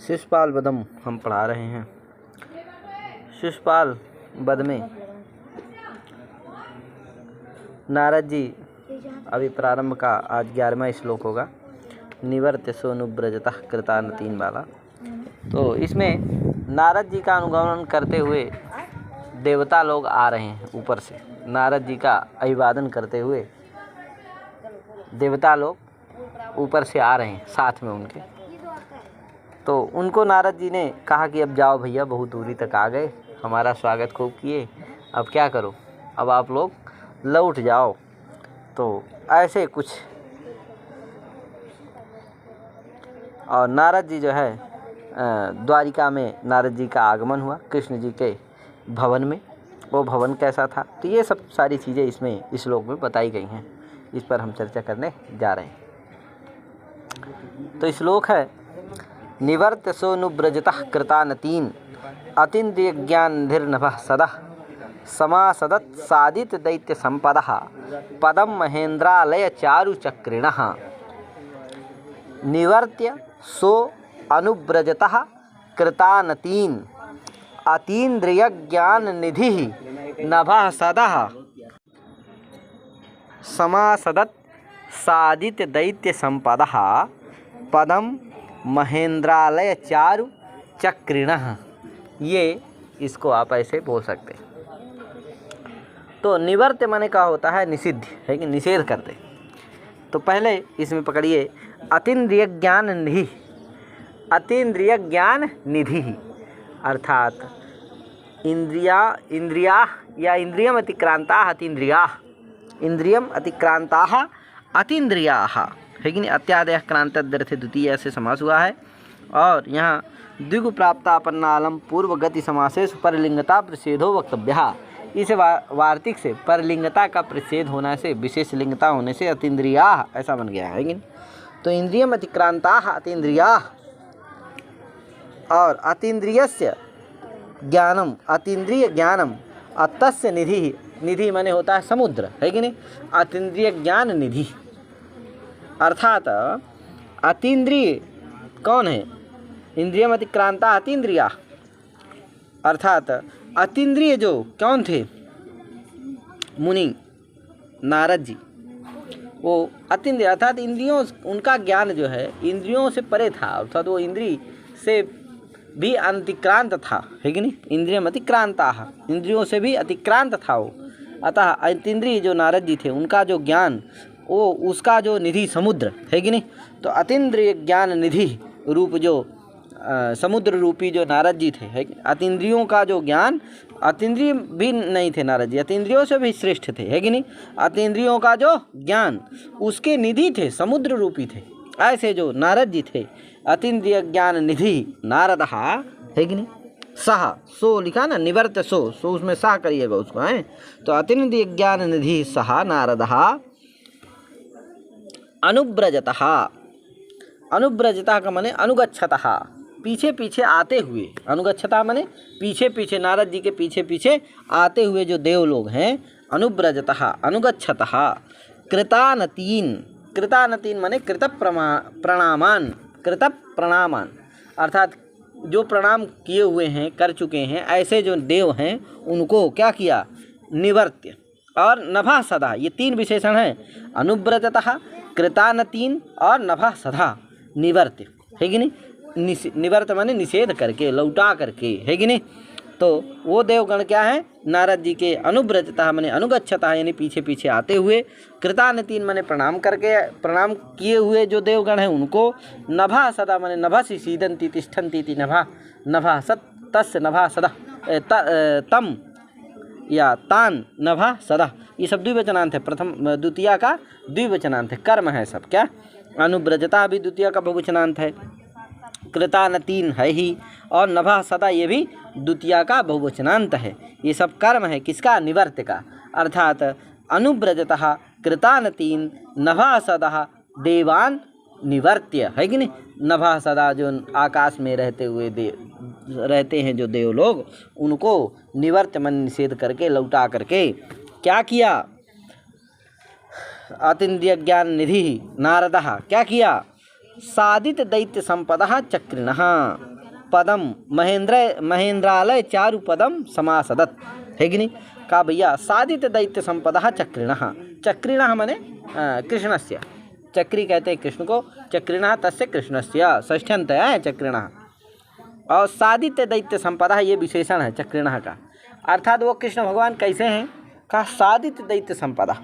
शिशुपाल वधम हम पढ़ा रहे हैं। शिशुपाल वध में नारद जी अभी प्रारंभ का आज 11वां श्लोक होगा। निवर्त्य सोनुव्रजतः कृतान 3 वाला। तो इसमें नारद जी का अनुगमन करते हुए देवता लोग आ रहे हैं। ऊपर से नारद जी का अभिवादन करते हुए देवता लोग ऊपर से आ रहे हैं साथ में उनके। तो उनको नारद जी ने कहा कि अब जाओ भैया, बहुत दूरी तक आ गए, हमारा स्वागत खूब किए, अब क्या करो, अब आप लोग लौट जाओ। तो ऐसे कुछ और नारद जी जो है द्वारिका में नारद जी का आगमन हुआ कृष्ण जी के भवन में। वो भवन कैसा था, तो ये सब सारी चीज़ें इसमें इस श्लोक में बताई गई हैं। इस पर हम चर्चा करने जा रहे हैं। तो श्लोक है निवर्त्य सोनुव्रजतः कृतानतीन् अतीन्द्रियज्ञाननिधिर्नभः सदः समासदत् सादित दैत्य संपदः पदम महेन्द्रालय चारुचक्रिणः। निवर्त्य सो अनुव्रजतः कृतानतीन् अतीन्द्रियज्ञाननिधिः नभः सदः समासदत् सादित दैत्य संपदः पदम महेन्द्रालय चारु चक्रिणः। ये इसको आप ऐसे बोल सकते हैं। तो निवर्त्य माने का होता है निषिद्ध, है कि निषेध करते। तो पहले इसमें पकड़िए अतीन्द्रिय ज्ञान निधि। अतीन्द्रिय ज्ञान निधि अर्थात इंद्रिया या इंद्रियम अतिक्रांता अतीन्द्रिया, इंद्रियम अतिक्रांता अतीन्द्रिया, है कि नहीं। अत्यादय क्रांतद्यर्थे द्वितीय से समास हुआ है। और यहाँ द्विगु प्राप्तापन्नालम पूर्व गति समासेषु परलिंगता प्रतिषेधो वक्तव्य। इस वार्तिक से परलिंगता का प्रतिषेध होने से, विशेष लिंगता होने से अतीन्द्रिया ऐसा बन गया है कि नहीं। तो इंद्रियम अतिक्रांता अतीन्द्रिया और अतीन्द्रियस्य ज्ञानम, अतीन्द्रिय ज्ञानम अतस्य निधि। निधि माने होता है समुद्र, है कि नहीं। अतीन्द्रिय ज्ञान निधि अर्थात अतीन्द्रिय कौन है, इंद्रियम अतिक्रांता अतीन्द्रिया अर्थात अतीन्द्रिय जो कौन थे, मुनि नारद जी, वो अतीन्द्रिय अर्थात इंद्रियों, उनका ज्ञान जो है इंद्रियों से परे था, अर्थात वो इंद्रिय से भी अतिक्रांत था, है कि नहीं। इंद्रियम अतिक्रांता, इंद्रियों से भी अतिक्रांत था वो। अतः अतीन्द्रिय जो नारद जी थे उनका जो ज्ञान, वो उसका जो निधि समुद्र, है कि नहीं। तो अतीन्द्रिय ज्ञान निधि रूप जो समुद्र रूपी जो नारद जी थे, है कि अतीन्द्रियों का जो ज्ञान, अतीन्द्रिय भी नहीं थे नारद जी, अतीन्द्रियों से भी श्रेष्ठ थे, है कि नहीं। अतीन्द्रियों का जो ज्ञान उसके निधि थे, समुद्र रूपी थे। ऐसे जो नारद जी थे अतीन्द्रिय ज्ञान निधि नारदः, है कि नहीं। सह सो लिखा ना, निवर्त्य सो उसमें सह करिएगा उसको, है। तो अतीन्द्रिय ज्ञान निधि सह नारदः अनुव्रजतः। अनुव्रजतः का माने अनुगच्छतः, पीछे पीछे आते हुए। अनुगच्छता माने पीछे पीछे, नारद जी के पीछे पीछे आते हुए जो देव लोग हैं। अनुव्रजतः अनुगच्छतः कृतानतीन्। कृतानतीन् माने कृत प्रणामान, कृत प्रणामान अर्थात जो प्रणाम किए हुए हैं, कर चुके हैं, ऐसे जो देव हैं उनको क्या किया, निवर्त्य और नभः सदा। ये 3 विशेषण हैं, अनुव्रजतः, कृतानतीन् और नभः सदा। निवर्त्य, है कि नहीं। निवर्त माने निषेध करके, लौटा करके, है कि नहीं। तो वो देवगण क्या है, नारद जी के अनुव्रजता माने अनुगच्छता यानी पीछे पीछे आते हुए, कृतानतीन माने प्रणाम करके, प्रणाम किए हुए जो देवगण हैं उनको, नभा सदा माने नभसि सीदंती तिष्ठन्ति नभा, नभा सत तस्य नभा सदा तम या तान नभा सदा। ये सब द्विवचनांत है, प्रथम द्वितीया का द्विवचनांत है, कर्म है सब। क्या अनुव्रजता भी द्वितीया का बहुवचनांत है, कृतानतीन है ही, और नभः सदा ये भी द्वितीया का बहुवचनांत है। ये सब कर्म है किसका, निवर्त्य का। अर्थात अनुव्रजतः कृतानतीन नभः सदा देवान निवर्त्य, है कि नहीं। नभः सदा जो आकाश में रहते हुए रहते हैं जो देव लोग, उनको निवर्त्य मन निषेध करके, लौटा करके क्या किया, अतीन्द्रिय ज्ञान निधि नारदः क्या किया, सादित दैत्य संपदः चक्रिणः। पदम महेंद्रालय चारु पदम समासदत, है कि नहीं। कहा भैया साधित दैत्य संपदा चक्रिणः, चक्रिणः माने कृष्णस्य, चक्री कहते हैं कृष्ण को, चक्रिणः तस्य कृष्णस्य, षष्ठ्यंत है चक्रिणः। और साधित दैत्य संपदा ये विशेषण है चक्रिणः का, अर्थात वो कृष्ण भगवान कैसे हैं। कहा साधित दैत्य संपदा,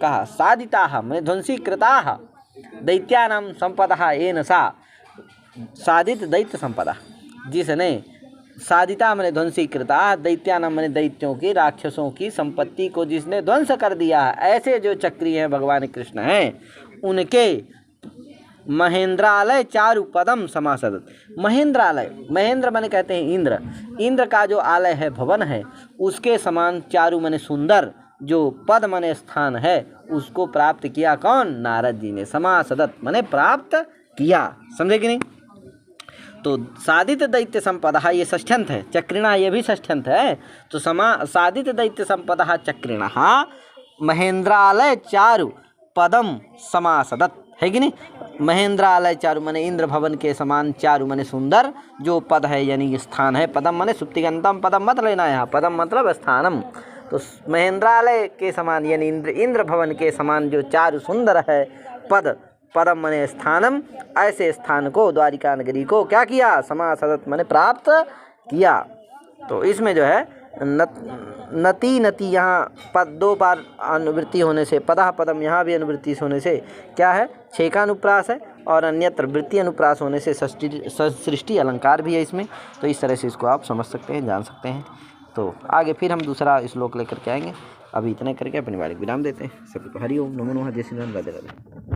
कहा साधिताः माने ध्वंसीकृताः दैत्यानां संपदा येन सा, साधित दैत्य संपदा जिसने, साधिता माने ध्वंसीकृता, दैत्यानां माने दैत्यों की, राक्षसों की संपत्ति को जिसने ध्वंस कर दिया है, ऐसे जो चक्री हैं भगवान कृष्ण हैं, उनके महेंद्रालय चारु पदम समासदत। महेंद्रालय, महेंद्र माने कहते हैं इंद्र, इंद्र का जो आलय है, भवन है, उसके समान चारु माने सुंदर, जो पद माने स्थान है, उसको प्राप्त किया कौन, नारद जी ने। समासदत माने प्राप्त किया, समझे कि नहीं। तो साधित दैत्य संपदा ये षष्ठ्यंत है, चक्रिणा ये भी षष्ठ्यंत है। तो साधित दैत्य संपदा चक्रिणः महेंद्रालय चारु पदम समासदत, है कि नहीं। महेंद्रालय चारु माने इंद्र भवन के समान, चारु माने सुंदर, जो पद है यानी स्थान है, पदम माने सुप्तिगंतम, पदम मत लेना यहाँ, पदम मतलब स्थानम। तो महेंद्रालय के समान यानी इंद्र भवन के समान जो चारु सुंदर है पद, पदम माने स्थानम, ऐसे स्थान को, द्वारिका नगरी को क्या किया, समासदत माने प्राप्त किया। तो इसमें जो है नति नति यहाँ पद दो बार अनुवृत्ति होने से, पदः पदम यहाँ भी अनुवृत्ति होने से क्या है, छः का अनुप्रास है, और अन्यत्र वृत्ति अनुप्रास होने से सृष्टि अलंकार भी है इसमें। तो इस तरह से इसको आप समझ सकते हैं, जान सकते हैं। तो आगे फिर हम दूसरा श्लोक लेकर के आएंगे। अभी इतने करके अपनी बारी विराम देते हैं। सबको हरि ओम, नमो नमः, जय श्री राम, राधे राधे।